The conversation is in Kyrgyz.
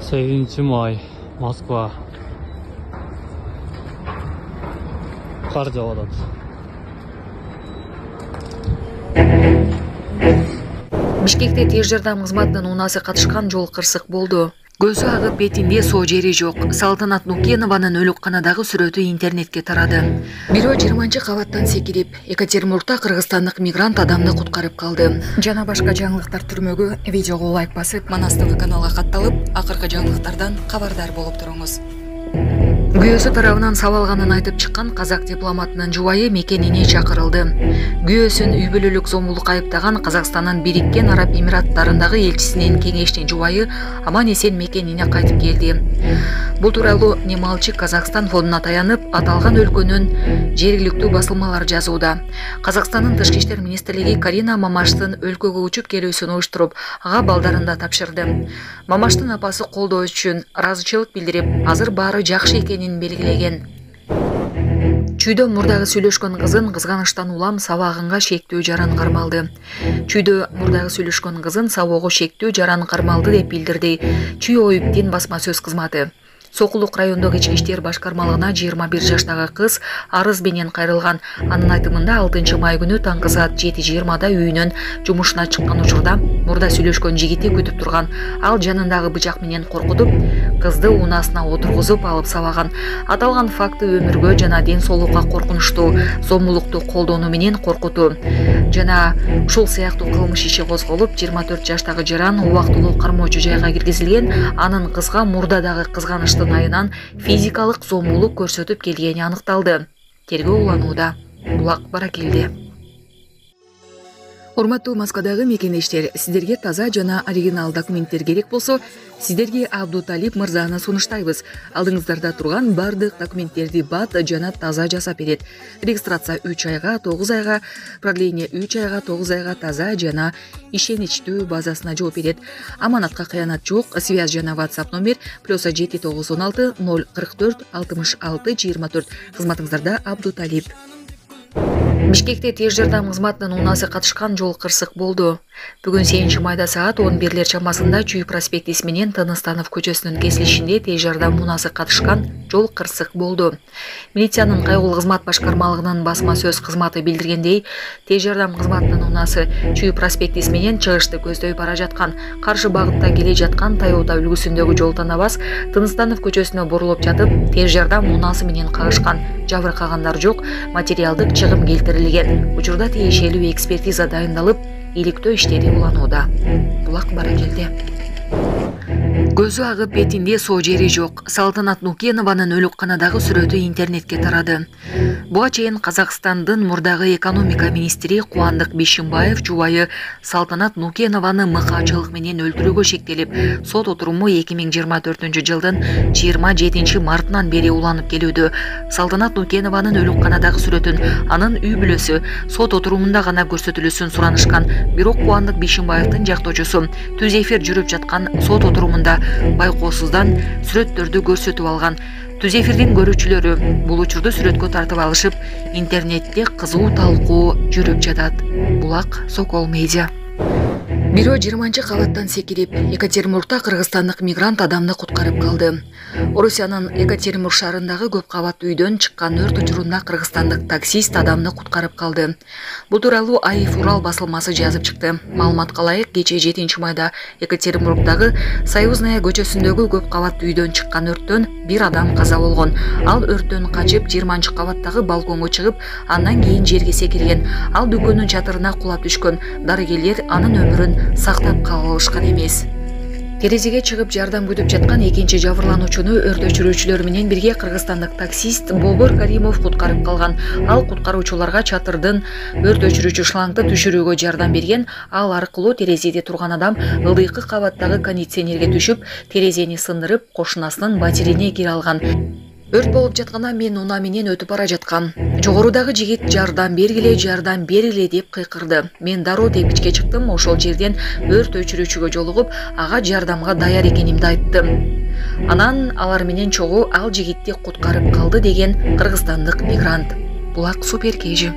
8 май, Москва. Қар жауады. Бишкекте тез жардам кызматынын унасы катышкан жол кырсык болду. Көзү агып бетинде соо жери жок. Салтанат Нукенованын өлүкканадагы сүрөтү интернетке тарады. Бирөө 20-кабаттан секирип, Екатеринбургда кыргызстандык мигрант адамды куткарып калды. Жана башка жаңылыктар түрмөгү видеого лайк басып, Манас ТВ каналга катталып, акыркы жаңылыктардан кабардар болуп туруңуз. Күйөөсү тарабынан сабалганын айтып чыккан казак дипломатынын жубайы мекенине чакырылды. Күйөөсүн үй бүлөлүк зомбулук айыптаган Казакстандын Бириккен Араб Эмираттарындагы элчисинин кеңештин жубайы аман эсен мекенине кайтып келди. Бул тууралуу Немалчы Казакстан фондуна таянып, аталган өлкөнүн жергиликтүү басылмалары жазууда. Казакстандын тышкы иштер министрлиги Карина Мамаштын өлкөгө учуп келүүсүн уюштуруп, ага балдарын да тапшырды. Мамаштын апасы колдоо үчүн ыраазычылык билдирип, азыр баары жакшы экенин белгилеген. Чүйдө мурдагы сүйлөшкөн кызын кызганычтан улам сабагынга шектүү жаран кармалды. Чүйдө мурдагы сүйлөшкөн кызын сабоого шектүү жаран кармалды деп билдирди Чүй ОЮПтин басма сөз кызматы. Сокулук райондогу ички иштер башкармалыгына 21 жаштагы кыз арыз менен кайрылган. Анын айтымында 6 май күнү таңкы саат 7:20 үйүнөн жумушуна чыккан учурда мурда сүйлөшкөн жигити күтүп турган. Ал жанындагы бычак менен коркутуп, кызды унаасына отургузуп алып сабаган. Аталган факты өмүргө жана ден соолукка коркунучтуу, зомбулукту колдонуу менен коркутуу жана ушул сыяктуу кылмыш иши козголуп, 24 жаштагы жаран убактылуу кармоочу жайга киргизилген. Анын кызга мурдадагы кызганыштын айынан физикалык зомбулук көрсөтүп келгени аныкталды. Тергөө уланууда. Булак Баракелди. Урматтуу Москвадагы мекендештер, сиздерге таза жана оригинал документтер керек болсо, сиздерге Абдуталип мырзаны сунуштайбыз. Алдыңыздарда турган бардык документтерди бат жана таза жасап берет. Регистрация 3 айга, 9 айга, продление 3 айга, 9 айга таза жана ишеничтүү базасына жооп берет. Аманатка кыянат жок. Связь жана WhatsApp номер +7 916 044 66 24. Кызматыңыздарда Абдуталип. Бишкекте тез жардам кызматынын унасы катышкан жол кырсык болду. Бүгүн 8 майда саат 11 чамасында Чүй проспектиси менен Тыныстанов көчөсүнүн кесилишинде тез жардам унасы катышкан жол кырсык болду. Милициянын кайгылуу кызмат башкармалыгынын басма сөз кызматы билдиргендей, тез жардам кызматынын унасы Чүй проспектиси менен чыгышты көздөй бара жаткан, каршы багытта келе жаткан Toyota үлгүсүндөгү жол танабас Тыныстанов көчөсүнө бурулуп жатып, тез жардам унасы менен кагышкан. Жабыркагандар жок, материалдык чыгым келтирилген. Учурда тиешелүү экспертиза дайындалып, иликтөө иштери уланууда. Булак Баракелди. Көзү агып бетинде соо жери жок. Салтанат Нукенованын өлүкканадагы сүрөтү интернетке тарады. Буга чейин Казакстандын мурдагы экономика министри Кубандык Бишимбаев жубайы Салтанат Нукенованы мыкаачылык менен өлтүрүүгө шектелип, сот отуруму 2024 жылдын 27 мартынан бери уланып келүүдө. Салтанат Нукенованын өлүкканадагы сүрөтүн анын үй бүлөсү сот отурумунда гана көрсөтүлүшүн суранышкан. Бирок Кубандык Бишимбаевдин жактоочусу түз эфир жүрүп жаткан сот отурумунда байкоосуздан сүрөттөрдү көрсөтүп алган. Түз эфирдин көрүүчүлөрү бул учурду сүрөткө тартып алышып, интернетте кызуу талкуу жүрүп жатат. Булак Сокол Медиа. Бирөө 20-кабаттан секирип, Екатеринбургда кыргызстандык мигрант адамды куткарып калды. Орусиянын Екатеринбург шаарындагы көп кабаттуу үйдөн чыккан өрт учурунда кыргызстандык таксист адамды куткарып калды. Бул тууралуу АИФ Урал басылмасы жазып чыкты. Маалыматка ылайык, кечээ 7 майда Екатеринбургдагы Союзная көчөсүндөгү көп кабаттуу үйдөн чыккан өрттөн бир адам каза болгон. Ал өрттөн качып 20-кабаттагы балконго чыгып, андан кийин жерге секирген. Ал дүкөнүн чатырына кулап түшкөн. Дарыгерлер анын өмүрүн сактап кала алышкан эмес. Терезеге чыгып жардам күтүп жаткан экинчи жабырлануучуну өрт өчүрүүчүлөр менен бирге кыргызстандык таксист Бобур Каримов куткарып калган. Ал куткаруучуларга чатырдын өрт өчүрүүчү шлангды түшүрүүгө жардам берген. Ал аркылуу терезеде турган адам ылдыйкы кабаттагы кондиционерге түшүп, терезени сындырып, кошунасынын батирене кире алган. Өрт болуп жатканда мен унаа менен өтүп бара жаткам. Жогорудагы жигит жардам бергиле деп кыйкырды. Мен дароо тепкичке чыктым, ошол жерден өрт өчүрүүчүгө жолугуп, ага жардамга даяр экенимди айттым. Анан алар менен чогуу ал жигитти куткарып калды деген кыргызстандык мигрант. Булак Суперкежи.